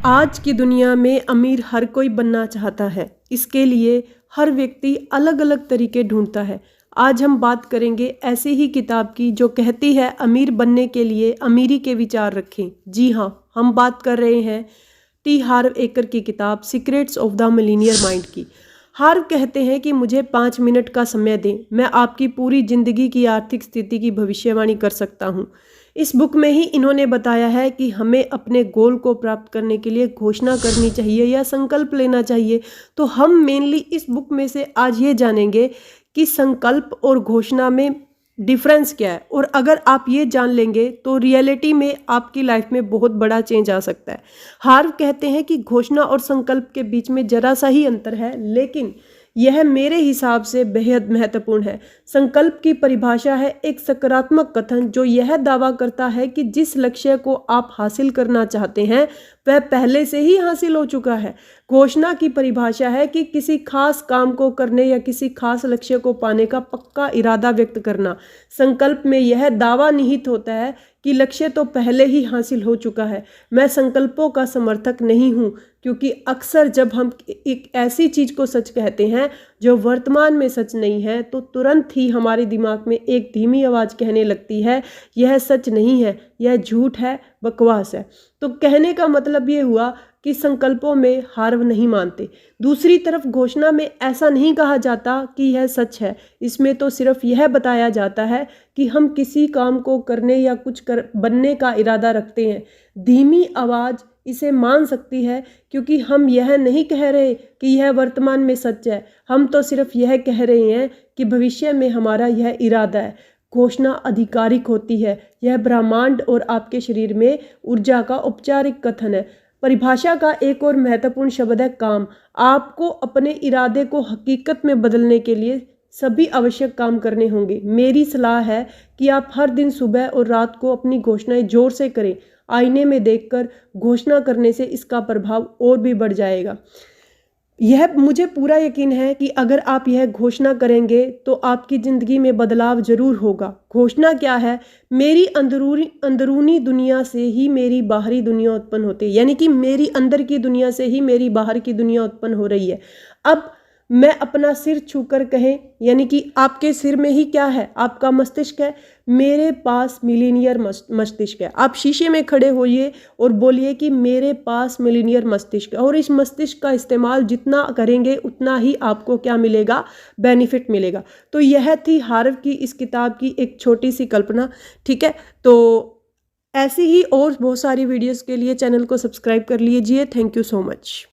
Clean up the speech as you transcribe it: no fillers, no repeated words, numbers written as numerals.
आज की दुनिया में अमीर हर कोई बनना चाहता है। इसके लिए हर व्यक्ति अलग अलग तरीके ढूंढता है। आज हम बात करेंगे ऐसी ही किताब की जो कहती है अमीर बनने के लिए अमीरी के विचार रखें। जी हाँ, हम बात कर रहे हैं टी हार्व एकर की किताब secrets of the millionaire mind की। हार्व कहते हैं कि मुझे 5 मिनट का समय दें, मैं आपकी पूरी जिंदगी की आर्थिक स्थिति की भविष्यवाणी कर सकता हूँ। इस बुक में ही इन्होंने बताया है कि हमें अपने गोल को प्राप्त करने के लिए घोषणा करनी चाहिए या संकल्प लेना चाहिए। तो हम मेनली इस बुक में से आज ये जानेंगे कि संकल्प और घोषणा में डिफरेंस क्या है, और अगर आप ये जान लेंगे तो रियलिटी में आपकी लाइफ में बहुत बड़ा चेंज आ सकता है। हार्व कहते हैं कि घोषणा और संकल्प के बीच में जरा सा ही अंतर है, लेकिन यह मेरे हिसाब से बेहद महत्वपूर्ण है। संकल्प की परिभाषा है एक सकारात्मक कथन जो यह दावा करता है कि जिस लक्ष्य को आप हासिल करना चाहते हैं वह पहले से ही हासिल हो चुका है। घोषणा की परिभाषा है कि किसी खास काम को करने या किसी खास लक्ष्य को पाने का पक्का इरादा व्यक्त करना। संकल्प में यह दावा निहित होता है कि लक्ष्य तो पहले ही हासिल हो चुका है। मैं संकल्पों का समर्थक नहीं हूँ, क्योंकि अक्सर जब हम एक ऐसी चीज़ को सच कहते हैं जो वर्तमान में सच नहीं है तो तुरंत ही हमारे दिमाग में एक धीमी आवाज़ कहने लगती है यह सच नहीं है, यह झूठ है, बकवास है। तो कहने का मतलब ये हुआ कि संकल्पों में हार्व नहीं मानते। दूसरी तरफ घोषणा में ऐसा नहीं कहा जाता कि यह सच है। इसमें तो सिर्फ यह बताया जाता है कि हम किसी काम को करने या कुछ बनने का इरादा रखते हैं। धीमी आवाज़ इसे मान सकती है क्योंकि हम यह नहीं कह रहे कि यह वर्तमान में सच है, हम तो सिर्फ यह कह रहे हैं कि भविष्य में हमारा यह इरादा है। घोषणा आधिकारिक होती है, यह ब्रह्मांड और आपके शरीर में ऊर्जा का औपचारिक कथन है। परिभाषा का एक और महत्वपूर्ण शब्द है काम। आपको अपने इरादे को हकीकत में बदलने के लिए सभी आवश्यक काम करने होंगे। मेरी सलाह है कि आप हर दिन सुबह और रात को अपनी घोषणाएं जोर से करें। आईने में देखकर घोषणा करने से इसका प्रभाव और भी बढ़ जाएगा। यह मुझे पूरा यकीन है कि अगर आप यह घोषणा करेंगे तो आपकी ज़िंदगी में बदलाव जरूर होगा। घोषणा क्या है? मेरी अंदरूनी दुनिया से ही मेरी बाहरी दुनिया उत्पन्न होती है, यानी कि मेरी अंदर की दुनिया से ही मेरी बाहर की दुनिया उत्पन्न हो रही है। अब मैं अपना सिर छूकर कहें, यानी कि आपके सिर में ही क्या है? आपका मस्तिष्क है। मेरे पास मिलीनियर मस्तिष्क है। आप शीशे में खड़े होइए और बोलिए कि मेरे पास मिलीनियर मस्तिष्क है, और इस मस्तिष्क का इस्तेमाल जितना करेंगे उतना ही आपको क्या मिलेगा? बेनिफिट मिलेगा। तो यह थी हार्व की इस किताब की एक छोटी सी कल्पना। ठीक है, तो ऐसी ही और बहुत सारी वीडियोस के लिए चैनल को सब्सक्राइब कर लीजिए। Thank you so much.